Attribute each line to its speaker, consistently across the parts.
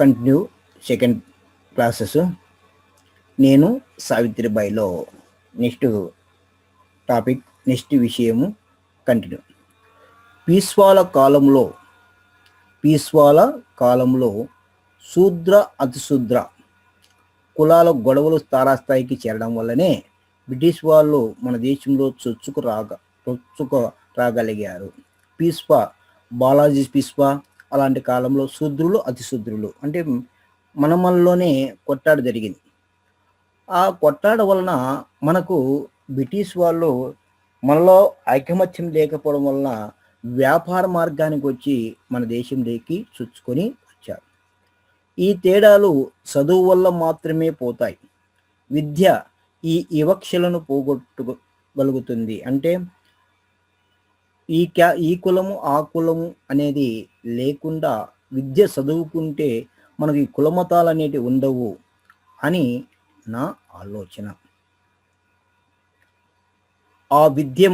Speaker 1: Continue second classes. నేను సావిత్రిబాయిలో next topic, next విషయము continue. పీస్వాల కాలంలో శూద్ర అతిశూద్ర కులాల గొడవలు తారాస్థాయికి చేరడం వల్లనే బ్రిటిష్ వాళ్ళు మన దేశంలో చొచ్చుకు రాగలిగారు. బాలాజీ పీస్వా అలాంటి కాలంలో శూద్రులు అతిశూద్రులు అంటే మనలోనే కొట్టాడ జరిగింది. ఆ కొట్టాడ వలన మనకు బ్రిటిష్ వాళ్ళు మనలో ఐకమత్యం లేకపోవడం వలన వ్యాపార మార్గానికి వచ్చి మన దేశంలోకి చొచ్చుకొని వచ్చారు. ఈ తేడాలు చదువు వల్ల మాత్రమే పోతాయి. విద్య ఈ వివక్షలను పోగొట్టగలుగుతుంది. అంటే ఈ కులము ఆ కులము అనేది లేకుండా విద్య చదువుకుంటే మనకి ఈ కులమతాలు అనేటివి ఉండవు అని నా ఆలోచన. ఆ విద్య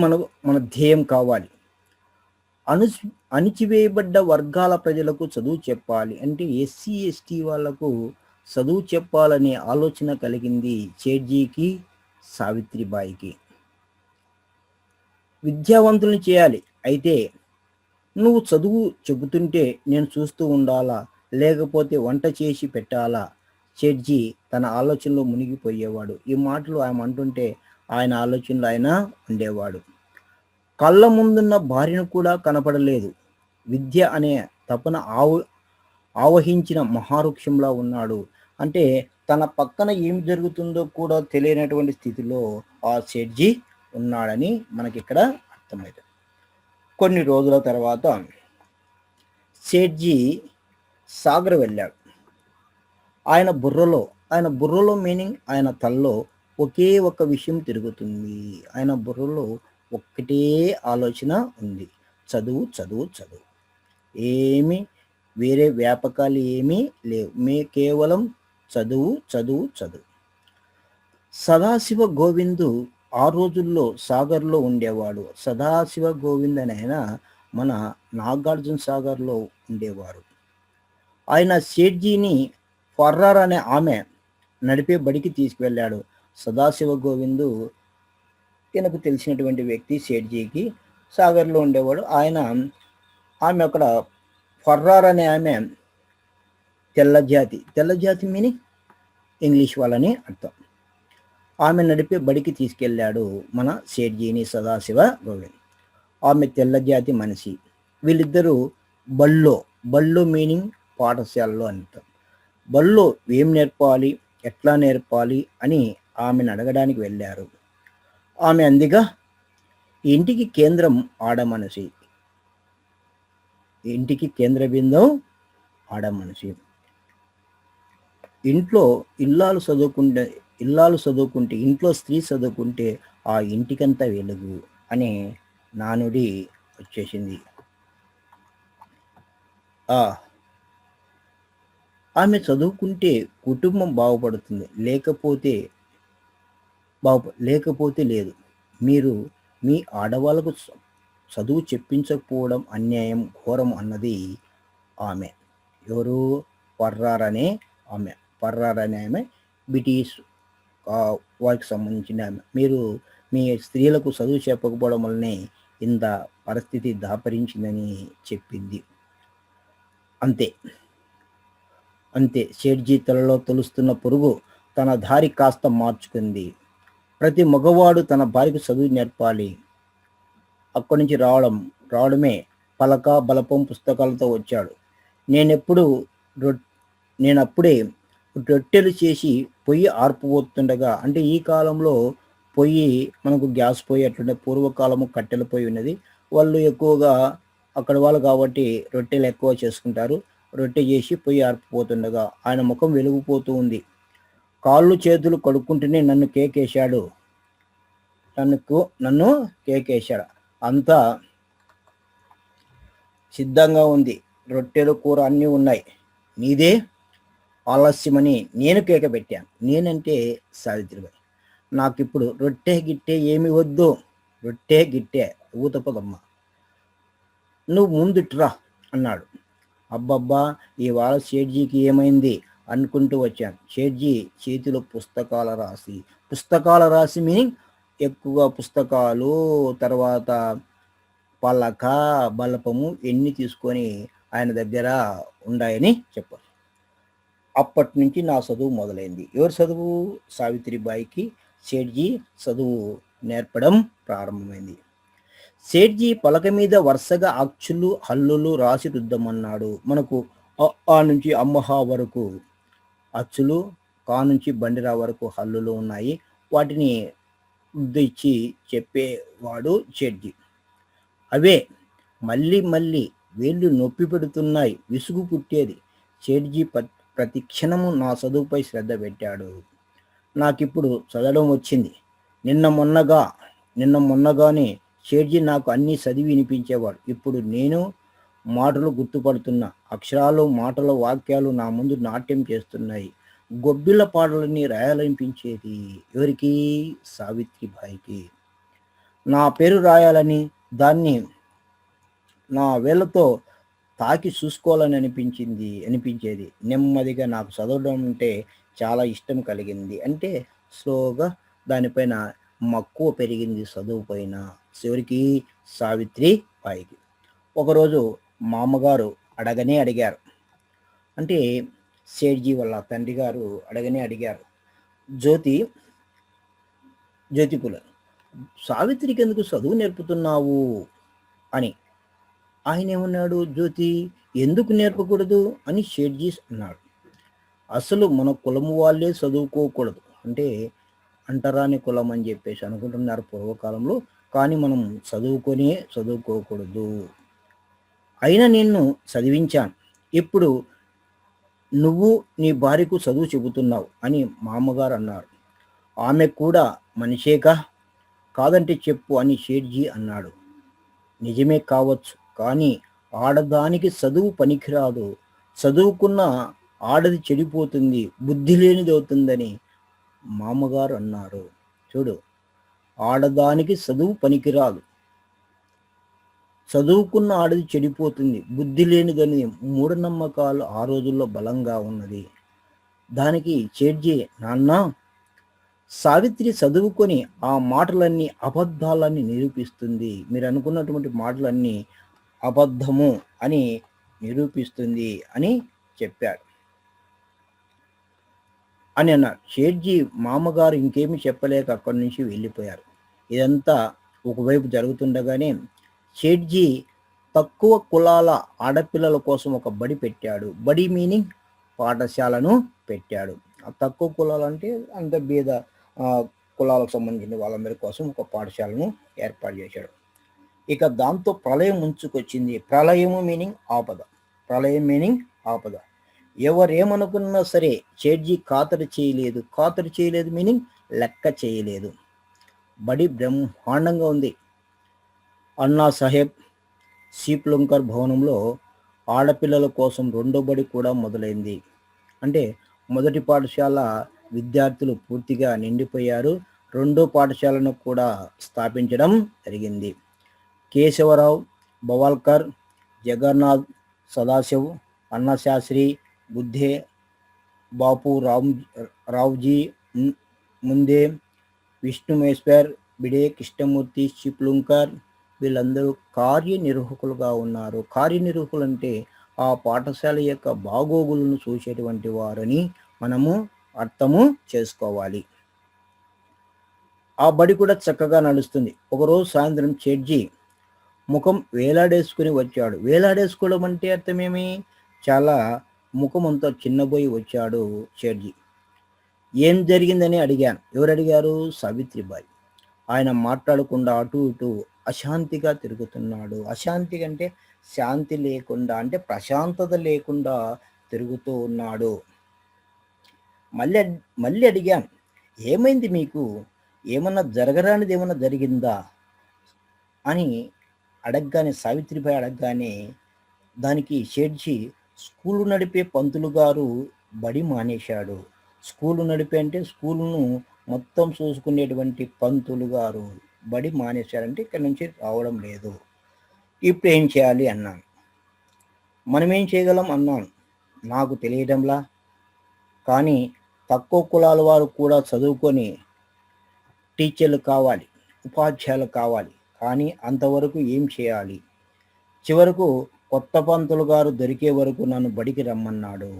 Speaker 1: మన ధ్యేయం కావాలి. అణిచివేయబడ్డ వర్గాల ప్రజలకు చదువు చెప్పాలి అంటే ఎస్సీ ఎస్టీ వాళ్లకు చదువు చెప్పాలనే ఆలోచన కలిగింది సేఠ్జీకి, సావిత్రిబాయికి. విద్యావంతుల్ని చేయాలి. అయితే నువ్వు చదువు చెబుతుంటే నేను చూస్తూ ఉండాలా, లేకపోతే వంట చేసి పెట్టాలా? సేఠ్జీ తన ఆలోచనలో మునిగిపోయేవాడు. ఈ మాటలు ఆయన అంటుంటే ఆయన ఆలోచనలో ఆయన ఉండేవాడు. కళ్ళ ముందున్న భార్యను కూడా కనపడలేదు. విద్య అనే తపన ఆవహించిన మహావృక్షంలా ఉన్నాడు. అంటే తన పక్కన ఏం జరుగుతుందో కూడా తెలియనటువంటి స్థితిలో ఆ సేఠ్జీ ఉన్నాడని మనకి ఇక్కడ అర్థమవుతుంది. కొన్ని రోజుల తర్వాత సేఠ్జీ సాగర్ వెళ్ళాడు. ఆయన బుర్రలో మీనింగ్, ఆయన తల్లో ఒకే ఒక విషయం తిరుగుతుంది. ఆయన బుర్రలో ఒక్కటే ఆలోచన ఉంది, చదువు చదువు చదువు. ఏమీ వేరే వ్యాపకాలు ఏమీ లేవు, కేవలం చదువు చదువు చదువు. సదాశివ గోవిందు ఆ రోజుల్లో సాగర్లో ఉండేవాడు. సదాశివ గోవింద్ అని ఆయన మన నాగార్జున సాగర్లో ఉండేవారు. ఆయన సేఠ్జీని ఫర్రార్ అనే ఆమె నడిపే బడికి తీసుకువెళ్ళాడు. సదాశివ గోవిందు తనకు తెలిసినటువంటి వ్యక్తి సేఠ్జీకి, సాగర్లో ఉండేవాడు. ఆమె అక్కడ ఫర్రార్ అనే ఆమె తెల్లజాతి మీనింగ్ ఇంగ్లీష్ వాళ్ళని అర్థం. ఆమె నడిపే బడికి తీసుకెళ్ళాడు మన సేఠ్జీని సదాశివ గోవింద్. ఆమె తెల్లజాతి మనిషి. వీళ్ళిద్దరూ బళ్ళో మీనింగ్ పాఠశాలలో అర్థం. బళ్ళో ఏం నేర్పాలి, ఎట్లా నేర్పాలి అని ఆమెను అడగడానికి వెళ్ళారు. ఆమె అందిగా, ఇంటికి కేంద్రం ఆడమనిషి, ఇంటికి కేంద్ర బిందువు ఆడమనిషి. ఇంట్లో ఇల్లాలు చదువుకుంటే, ఇంట్లో స్త్రీ చదువుకుంటే ఆ ఇంటికంతా వెలుగు అనే నానుడి వచ్చేసింది. ఆమె చదువుకుంటే కుటుంబం బాగుపడుతుంది, లేకపోతే లేదు. మీరు మీ ఆడవాళ్ళకు చదువు చెప్పించకపోవడం అన్యాయం, ఘోరం అన్నది ఆమె. ఎవరు? ఫర్రార్ అనే ఆమె బ్రిటిష్ వారికి సంబంధించిన ఆమె. మీరు మీ స్త్రీలకు చదువు చెప్పకపోవడం వల్లనే ఇంత పరిస్థితి దాపరించిందని చెప్పింది. అంతే సేఠ్జీ తలలో తొలుస్తున్న పురుగు తన దారి కాస్త మార్చుకుంది. ప్రతి మగవాడు తన భార్యకు చదువు నేర్పాలి. అక్కడి నుంచి రావడమే పలక బలపం పుస్తకాలతో వచ్చాడు. నేనప్పుడే రొట్టెలు చేసి పొయ్యి ఆర్పుపోతుండగా, అంటే ఈ కాలంలో పొయ్యి మనకు గ్యాస్ పొయ్యి అట్లుండే, పూర్వకాలము కట్టెల పొయ్యి ఉన్నది. వాళ్ళు ఎక్కువగా అక్కడ వాళ్ళు కాబట్టి రొట్టెలు ఎక్కువ చేసుకుంటారు. రొట్టె చేసి పొయ్యి ఆర్పుపోతుండగా ఆయన ముఖం వెలిగిపోతూ ఉంది. కాళ్ళు చేతులు కడుక్కుంటూనే నన్ను కేకేశాడు. అంతా సిద్ధంగా ఉంది, రొట్టెలు కూర అన్నీ ఉన్నాయి, నీదే ఆలస్యమని నేను కేక పెట్టాను. నేనంటే సావిత్రిబాయి. నాకిప్పుడు రొట్టె గిట్టే ఏమి వద్దు, రొట్టె గిట్టే ఊతపదమ్మ, నువ్వు ముందుట్రా అన్నాడు. అబ్బబ్బా! ఇవాళ సేట్‌జీకి ఏమైంది అనుకుంటూ వచ్చాను. సేట్‌జీ చేతిలో పుస్తకాల రాశి మీనింగ్ ఎక్కువగా పుస్తకాలు, తర్వాత పలక, బలపము ఎన్ని తీసుకొని ఆయన దగ్గర ఉండాయని చెప్పారు. అప్పటినుంచి నా చదువు మొదలైంది. ఎవరి చదువు? సావిత్రిబాయికి సేట్‌జీ చదువు నేర్పడం ప్రారంభమైంది. సేట్‌జీ పలక మీద వరుసగా అచ్చులు, హల్లులు రాసి రుద్దమన్నాడు. మనకు ఆ నుంచి అమ్మహ వరకు అచ్చులు, కా నుంచి బండిరా వరకు హల్లులు ఉన్నాయి. వాటిని రుద్దిచ్చి చెప్పేవాడు సేట్‌జీ. అవే మళ్ళీ మళ్ళీ వేళ్ళు నొప్పి పెడుతున్నాయి. విసుగు పుట్టేది. సేట్‌జీ ప్రతి క్షణము నా చదువుపై శ్రద్ధ పెట్టాడు. నాకిప్పుడు చదవడం వచ్చింది. నిన్న మొన్నగానే సేట్‌జీ నాకు అన్నీ చదివి వినిపించేవాడు. ఇప్పుడు నేను మాటలు గుర్తుపడుతున్నా. అక్షరాలు, మాటల వాక్యాలు నా ముందు నాట్యం చేస్తున్నాయి. గొబ్బిళ్ళ పాటలన్నీ రాయాలనిపించేది. ఎవరికి? సావిత్రిబాయికి. నా పేరు రాయాలని, దాన్ని నా వేళ్ళతో తాకి చూసుకోవాలని అనిపించేది. నెమ్మదిగా నాకు చదవడం అంటే చాలా ఇష్టం కలిగింది. అంటే స్లోగా దానిపైన మక్కువ పెరిగింది చదువు పైన. చివరికి సావిత్రిబాయికి. ఒకరోజు మా అమ్మగారు అడిగారు. అంటే సేట్‌జీ వాళ్ళ తండ్రి గారు అడిగారు. జ్యోతిపుల సావిత్రికి ఎందుకు చదువు నేర్పుతున్నావు అని. ఆయన ఏమన్నాడు? జ్యోతి ఎందుకు నేర్పకూడదు అని సేట్‌జీ అన్నాడు. అసలు మన కులము వాళ్ళే చదువుకోకూడదు. అంటే అంటరాని కులం అని చెప్పేసి అనుకుంటున్నారు పూర్వకాలంలో. కానీ మనం చదువుకోకూడదు. అయినా నిన్ను చదివించాను. ఇప్పుడు నువ్వు నీ భార్యకు చదువు చెబుతున్నావు అని మా అమ్మగారు అన్నారు. ఆమె కూడా మనిషేగా, కాదంటే చెప్పు అని సేట్‌జీ అన్నాడు. నిజమే కావచ్చు, కానీ ఆడదానికి చదువు పనికిరాదు. చదువుకున్న ఆడది చెడిపోతుంది, బుద్ధి లేనిదవుతుందని మామగారు అన్నారు. చూడు, ఆడదానికి చదువు పనికిరాదు, చదువుకున్న ఆడది చెడిపోతుంది, బుద్ధి లేనిదని మూఢనమ్మకాలు ఆ రోజుల్లో బలంగా ఉన్నది. దానికి సేట్‌జీ, నాన్న, సావిత్రి చదువుకొని ఆ మాటలన్నీ అబద్ధాలని నిరూపిస్తుంది. మీరు అనుకున్నటువంటి మాటలన్నీ అబద్ధము అని నిరూపిస్తుంది అని చెప్పాడు అని అన్నాడు. సేట్‌జీ మామగారు ఇంకేమీ చెప్పలేక అక్కడి నుంచి వెళ్ళిపోయారు. ఇదంతా ఒకవైపు జరుగుతుండగానే సేట్‌జీ తక్కువ కులాల ఆడపిల్లల కోసం ఒక బడి పెట్టాడు. బడి మీనింగ్ పాఠశాలను పెట్టాడు. ఆ తక్కువ కులాలంటే అంత బీద కులాలకు సంబంధించిన వాళ్ళందరి కోసం ఒక పాఠశాలను ఏర్పాటు చేశాడు. ఇక దాంతో ప్రళయం ముంచుకొచ్చింది. ప్రళయము మీనింగ్ ఆపద. ప్రళయం మీనింగ్ ఆపద. ఎవరేమనుకున్నా సరే సేట్‌జీ ఖాతరు చేయలేదు మీనింగ్ లెక్క చేయలేదు. బడి బ్రహ్మాండంగా ఉంది. అన్నా సాహెబ్ సీప్లుంకర్ భవనంలో ఆడపిల్లల కోసం రెండో బడి కూడా మొదలైంది. అంటే మొదటి పాఠశాల విద్యార్థులు పూర్తిగా నిండిపోయారు. రెండో పాఠశాలను కూడా స్థాపించడం జరిగింది. కేశవరావు, భవాల్కర్, జగన్నాథ్, సదాశివ్, అన్నశాస్త్రి, బుద్ధే, బాపు రావుజీ ముందే, విష్ణుమేశ్వర్, బిడే, కృష్ణమూర్తి, చిప్లుంకర్ వీళ్ళందరూ కార్యనిర్వాహకులుగా ఉన్నారు. కార్యనిర్వాహకులు అంటే ఆ పాఠశాల యొక్క బాగోగులను చూసేటువంటి వారని మనము అర్థము చేసుకోవాలి. ఆ బడి కూడా చక్కగా నడుస్తుంది. ఒకరోజు సాయంత్రం సేట్‌జీ ముఖం వేలాడేసుకుని వచ్చాడు. వేలాడేసుకోవడం అంటే అర్థమేమి? చాలా ముఖం అంతా చిన్నబోయి వచ్చాడు సేట్‌జీ. ఏం జరిగిందని అడిగాను. ఎవరు అడిగారు? సావిత్రిబాయి. ఆయన మాట్లాడకుండా అటు ఇటు అశాంతిగా తిరుగుతున్నాడు. అశాంతి అంటే శాంతి లేకుండా, అంటే ప్రశాంతత లేకుండా తిరుగుతూ ఉన్నాడు. మళ్ళీ అడిగాను, ఏమైంది మీకు? ఏమన్నా జరగరానిది ఏమన్నా జరిగిందా అని సావిత్రిబాయి అడగగానే దానికి సేట్‌జీ, స్కూలు నడిపే పంతులు గారు బడి మానేశాడు. స్కూలు నడిపే అంటే స్కూలును మొత్తం చూసుకునేటువంటి పంతులు గారు బడి మానేశారంటే ఇక్కడి నుంచి రావడం లేదు. ఇప్పుడు ఏం చేయాలి అన్నాను. మనమేం చేయగలం అన్నాను. నాకు తెలియడంలా. కానీ తక్కువ కులాల వారు కూడా చదువుకొని టీచర్లు కావాలి, ఉపాధ్యాయులు కావాలి. కానీ అంతవరకు ఏం చేయాలి? చివరకు కొత్త పంతులు గారు దొరికే వరకు నన్ను బడికి రమ్మన్నాడు.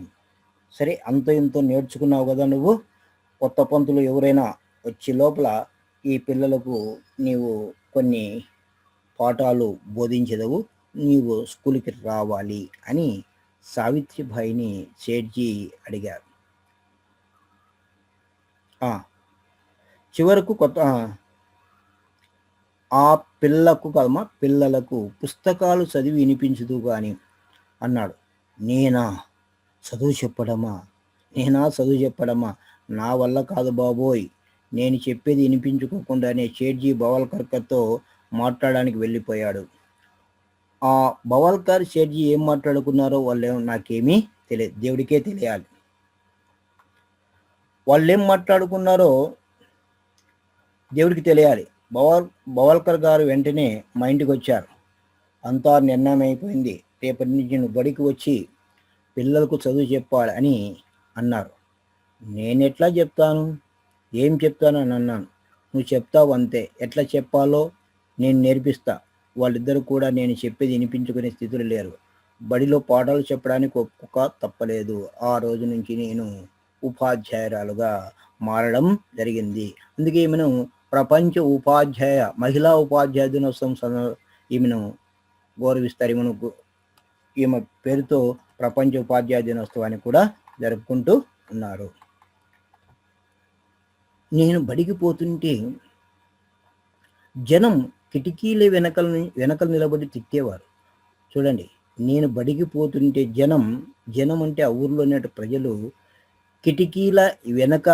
Speaker 1: సరే అంతో ఇంతో నేర్చుకున్నావు కదా నువ్వు. కొత్త పంతులు ఎవరైనా వచ్చే లోపల ఈ పిల్లలకు నీవు కొన్ని పాఠాలు బోధించదవు. నీవు స్కూల్‌కి రావాలి అని సావిత్రిబాయిని సేఠ్జీ అడిగారు. ఆ! చివరకు ఆ పిల్లలకు పుస్తకాలు చదివి వినిపించుదువు గాని అన్నాడు. నేనా? చదువు చెప్పడమా? నా వల్ల కాదు బాబోయ్! నేను చెప్పేది వినిపించుకోకుండానే సేఠ్జీ బవల్కర్‌తో మాట్లాడడానికి వెళ్ళిపోయాడు. ఆ బవల్కర్, సేఠ్జీ ఏం మాట్లాడుకున్నారో నాకేమీ తెలియదు. దేవుడికే తెలియాలి. వాళ్ళేం మాట్లాడుకున్నారో దేవుడికి తెలియాలి. బవల్కర్ గారు వెంటనే మా ఇంటికొచ్చారు. అంతా నిర్ణయం అయిపోయింది. రేపటి నుంచి నువ్వు బడికి వచ్చి పిల్లలకు చదువు చెప్పాలి అని అన్నారు. నేనెట్లా చెప్తాను? ఏం చెప్తాను అని అన్నాను. నువ్వు చెప్తావు అంతే. ఎట్లా చెప్పాలో నేను నేర్పిస్తా. వాళ్ళిద్దరు కూడా నేను చెప్పేది వినిపించుకునే స్థితిలో లేరు. బడిలో పాఠాలు చెప్పడానికి ఒప్పుక తప్పలేదు. ఆ రోజు నుంచి నేను ఉపాధ్యాయురాలుగా మారడం జరిగింది. అందుకే ఈమెను ప్రపంచ మహిళా ఉపాధ్యాయ దినోత్సవం ఈమెను గౌరవిస్తారు. ఈమె పేరుతో ప్రపంచ ఉపాధ్యాయ దినోత్సవాన్ని కూడా జరుపుకుంటూ ఉన్నారు. నేను బడికి పోతుంటే జనం కిటికీల వెనకలు నిలబడి తిట్టేవారు. చూడండి, నేను బడికి పోతుంటే జనం అంటే ఆ ఊర్లో ఉన్న ప్రజలు కిటికీల వెనక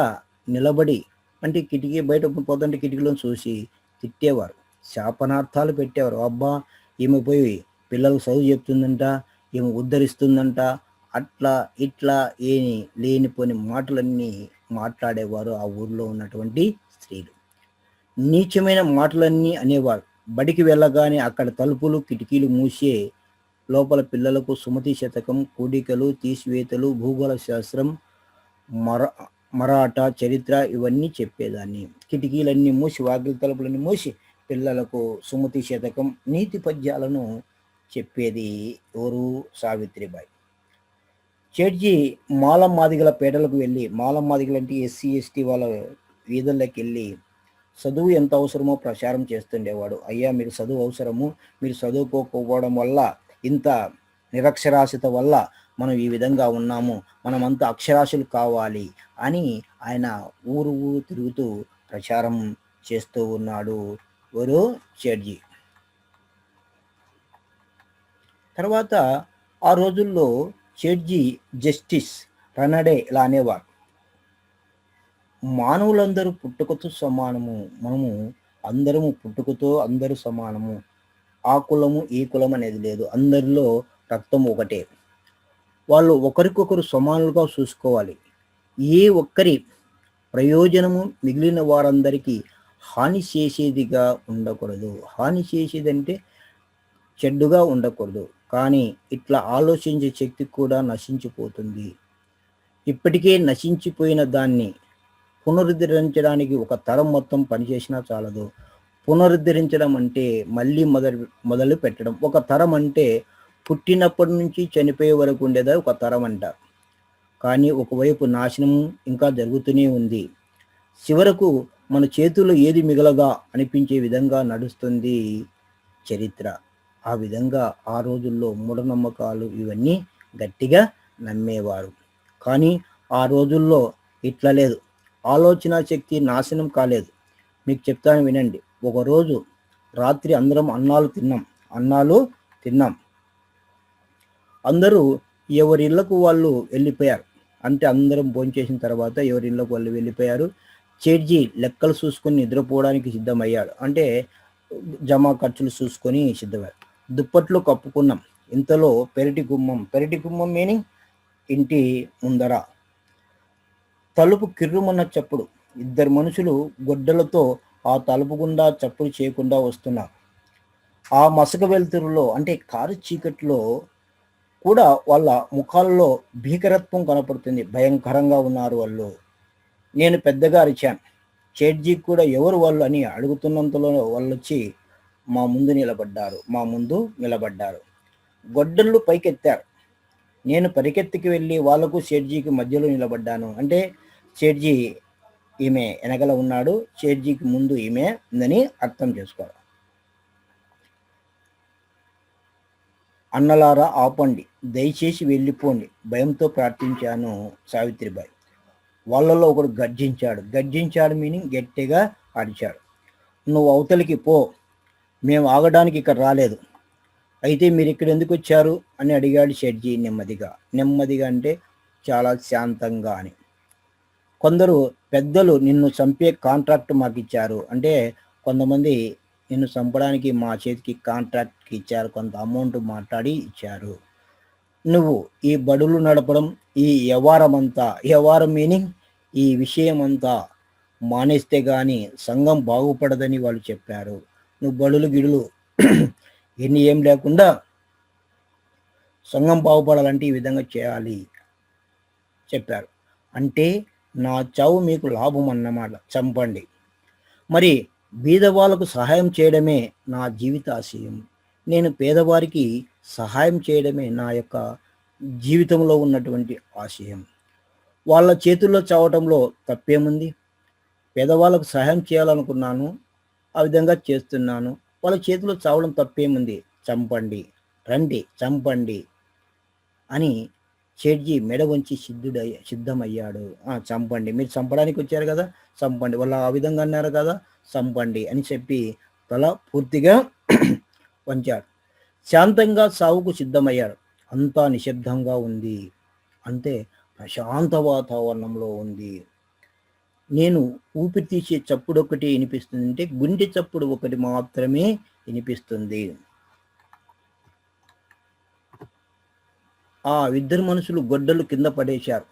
Speaker 1: నిలబడి, అంటే కిటికీ బయట పోతుంటే కిటికీలను చూసి తిట్టేవారు, శాపనార్థాలు పెట్టేవారు. అబ్బా, ఈమె పోయి పిల్లలకు చదువు చెప్తుందంట, ఈమె ఉద్ధరిస్తుందంట, అట్లా ఇట్లా లేనిపోని మాటలన్నీ మాట్లాడేవారు ఆ ఊర్లో ఉన్నటువంటి స్త్రీలు. నీచమైన మాటలన్నీ అనేవారు. బడికి వెళ్ళగానే అక్కడ తలుపులు కిటికీలు మూసే లోపల పిల్లలకు సుమతి శతకం, కూడికలు, తీసివేతలు, భూగోళ శాస్త్రం, మరాఠా చరిత్ర ఇవన్నీ చెప్పేదాన్ని. కిటికీలన్నీ మూసి, వాకిలి తలుపులన్నీ మూసి పిల్లలకు సుమతి శతకం, నీతి పద్యాలను చెప్పేది ఎవరు? సావిత్రిబాయి. సేఠ్జీ మాలం మాదిగల పేటలకు వెళ్ళి, మాలం మాదిగలు అంటే ఎస్సీ ఎస్టీ వాళ్ళ వీధుల్లోకి వెళ్ళి చదువు ఎంత అవసరమో ప్రచారం చేస్తుండేవాడు. అయ్యా, మీకు చదువు అవసరము, మీరు చదువుకోకపోవడం వల్ల, ఇంత నిరక్షరాస్యత వల్ల మనం ఈ విధంగా ఉన్నాము, మనమంతా అక్షరాస్యులు కావాలి అని ఆయన ఊరు తిరుగుతూ ప్రచారం చేస్తూ ఉన్నాడు ఎవరు? సేఠ్జీ. తర్వాత ఆ రోజుల్లో సేఠ్జీ జస్టిస్ రనడే ఇలా అనేవారు, మానవులందరూ పుట్టుకతో సమానము, మనము అందరము పుట్టుకతో అందరూ సమానము, ఆ కులము ఈ కులం అనేది లేదు, అందరిలో రక్తం ఒకటే, వాళ్ళు ఒకరికొకరు సమానులుగా చూసుకోవాలి, ఏ ఒక్కరి ప్రయోజనము మిగిలిన వారందరికీ హాని చేసేదిగా ఉండకూడదు. హాని చేసేదంటే చెడ్డుగా ఉండకూడదు. కానీ ఇట్లా ఆలోచించే శక్తి కూడా నశించిపోతుంది. ఇప్పటికే నశించిపోయిన దాన్ని పునరుద్ధరించడానికి ఒక తరం మొత్తం పనిచేసినా చాలదు. పునరుద్ధరించడం అంటే మళ్ళీ మొదలు పెట్టడం. ఒక తరం అంటే పుట్టినప్పటి నుంచి చనిపోయే వరకు ఉండేదా ఒక తరం అంట. కానీ ఒకవైపు నాశనం ఇంకా జరుగుతూనే ఉంది. చివరకు మన చేతుల్లో ఏది మిగలదా అనిపించే విధంగా నడుస్తుంది చరిత్ర. ఆ విధంగా ఆ రోజుల్లో మూఢనమ్మకాలు ఇవన్నీ గట్టిగా నమ్మేవారు. కానీ ఆ రోజుల్లో ఇట్లా లేదు. ఆలోచన శక్తి నాశనం కాలేదు. మీకు చెప్తాను వినండి. ఒకరోజు రాత్రి అందరం అన్నాలు తిన్నాం. అందరూ ఎవరి ఇళ్లకు వాళ్ళు వెళ్ళిపోయారు. అంటే అందరం భోంచేసిన తర్వాత ఎవరి ఇళ్లకు వాళ్ళు వెళ్ళిపోయారు. సేఠ్జీ లెక్కలు చూసుకొని నిద్రపోవడానికి సిద్ధమయ్యాడు. అంటే జమా ఖర్చులు చూసుకొని సిద్ధమయ్యాడు. దుప్పట్లు కప్పుకున్నాం. ఇంతలో పెరటి గుమ్మం మీనింగ్ ఇంటి ముందర తలుపు కిర్రుమన్న చప్పుడు. ఇద్దరు మనుషులు గొడ్డలతో ఆ తలుపు గుండా చప్పుడు చేయకుండా వస్తున్నారు. ఆ మసక వెలుతురులో, అంటే కారు చీకట్లో కూడా వాళ్ళ ముఖాల్లో భీకరత్వం కనపడుతుంది. భయంకరంగా ఉన్నారు వాళ్ళు. నేను పెద్దగా అరిచాను. సేట్‌జీ కూడా ఎవరు వాళ్ళు అని అడుగుతున్నంతలో వాళ్ళొచ్చి మా ముందు నిలబడ్డారు. గొడ్డళ్ళు పైకెత్తారు. నేను పరిగెత్తుకు వెళ్ళి వాళ్ళకు సేట్‌జీకి మధ్యలో నిలబడ్డాను. అంటే సేట్‌జీ ఈమె ఎనకల ఉన్నాడు. సేట్‌జీకి ముందు ఈమె ఉందని అర్థం చేసుకోవాలి. అన్నలారా ఆపండి. దయచేసి వెళ్ళిపోండి. భయంతో ప్రార్థించాను సావిత్రిబాయి. వాళ్ళలో ఒకడు గర్జించాడు. గర్జించాడు మీనింగ్ గట్టిగా అరిచాడు. నువ్వు అవతలికి పో. మేము ఆగడానికి ఇక్కడ రాలేదు. అయితే మీరిక్కడ ఎందుకొచ్చారు అని అడిగాడు షెడ్జీ నెమ్మదిగా. నెమ్మదిగా అంటే చాలా శాంతంగా అని. కొందరు పెద్దలు నిన్ను చంపే కాంట్రాక్ట్ మాకిచ్చారు. అంటే కొంతమంది నిన్ను చంపడానికి మా చేతికి కాంట్రాక్ట్‌కి ఇచ్చారు. కొంత అమౌంట్ మాట్లాడి ఇచ్చారు. నువ్వు ఈ బడులు నడపడం, ఈ యవ్వారం మీనింగ్ ఈ విషయమంతా మానేస్తే గాని సంఘం బాగుపడదని వాళ్ళు చెప్పారు. నువ్వు బడులు, గిడులు ఇన్ని ఏం లేకుండా సంఘం బాగుపడాలంటే ఈ విధంగా చేయాలి చెప్పారు. అంటే నా చావు మీకు లాభం అన్నమాట. చంపండి. మరి బీదవాళ్ళకు సహాయం చేయడమే నా జీవిత ఆశయం. నేను పేదవారికి సహాయం చేయడమే నా యొక్క జీవితంలో ఉన్నటువంటి ఆశయం. వాళ్ళ చేతుల్లో చావటంలో తప్పేముంది? పేదవాళ్ళకు సహాయం చేయాలనుకున్నాను. ఆ విధంగా చేస్తున్నాను. వాళ్ళ చేతిలో చావడం తప్పేముంది? చంపండి. రండి చంపండి అని సేట్‌జీ మెడ వంచి సిద్ధమయ్యాడు. చంపండి. మీరు చంపడానికి వచ్చారు కదా! చంపండి. వాళ్ళు ఆ విధంగా అన్నారు కదా! చంపండి అని చెప్పి తల పూర్తిగా వంచాడు. శాంతంగా సావుకు సిద్ధమయ్యాడు. అంతా నిశ్శబ్దంగా ఉంది. అంతే ప్రశాంత వాతావరణంలో ఉంది. నేను ఊపిరి తీసే చప్పుడొకటి వినిపిస్తుంది. అంటే గుండె చప్పుడు ఒకటి మాత్రమే వినిపిస్తుంది. ఆ ఇద్దరు మనుషులు గొడ్డలు కింద పడేశారు.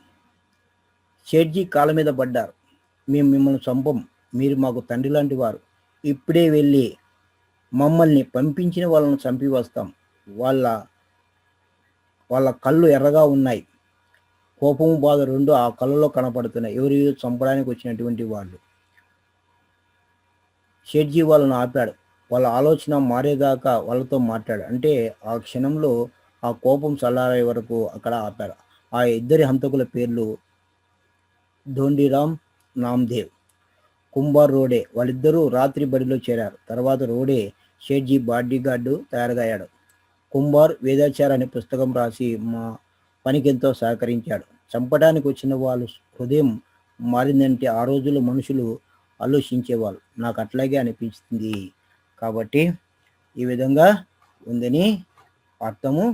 Speaker 1: సేట్‌జీ కాళ్ళ మీద పడ్డారు. మేము మిమ్మల్ని చంపం. మీరు మాకు తండ్రి లాంటి వారు. ఇప్పుడే వెళ్ళి మమ్మల్ని పంపించిన వాళ్ళని చంపి వస్తాం. వాళ్ళ వాళ్ళ కళ్ళు ఎర్రగా ఉన్నాయి. కోపము, బాధ రెండు ఆ కళ్ళలో కనపడుతున్నాయి. ఎవరినో చంపడానికి వచ్చినటువంటి వాళ్ళు. సేట్‌జీ వాళ్ళను ఆపాడు. వాళ్ళ ఆలోచన మారేదాకా వాళ్ళతో మాట్లాడాడు. అంటే ఆ క్షణంలో ఆ కోపం చల్లారే వరకు అక్కడ ఆపారు. ఆ ఇద్దరి హంతకుల పేర్లు ధోండీరామ్, నామ్దేవ్. కుంభార్ రోడే. వాళ్ళిద్దరూ రాత్రి బడిలో చేరారు. తర్వాత రోడే సేట్‌జీ బాడీగార్డు తయారయ్యాడు. కుంభార్ వేదాచార్ అనే పుస్తకం రాసి మా పనికెంతో సహకరించాడు. చంపడానికి వచ్చిన వాళ్ళ హృదయం మారిందంటే ఆ రోజుల్లో మనుషులు ఆలోచించేవాళ్ళు. నాకు అట్లాగే అనిపించింది. కాబట్టి ఈ విధంగా ఉందని అర్థము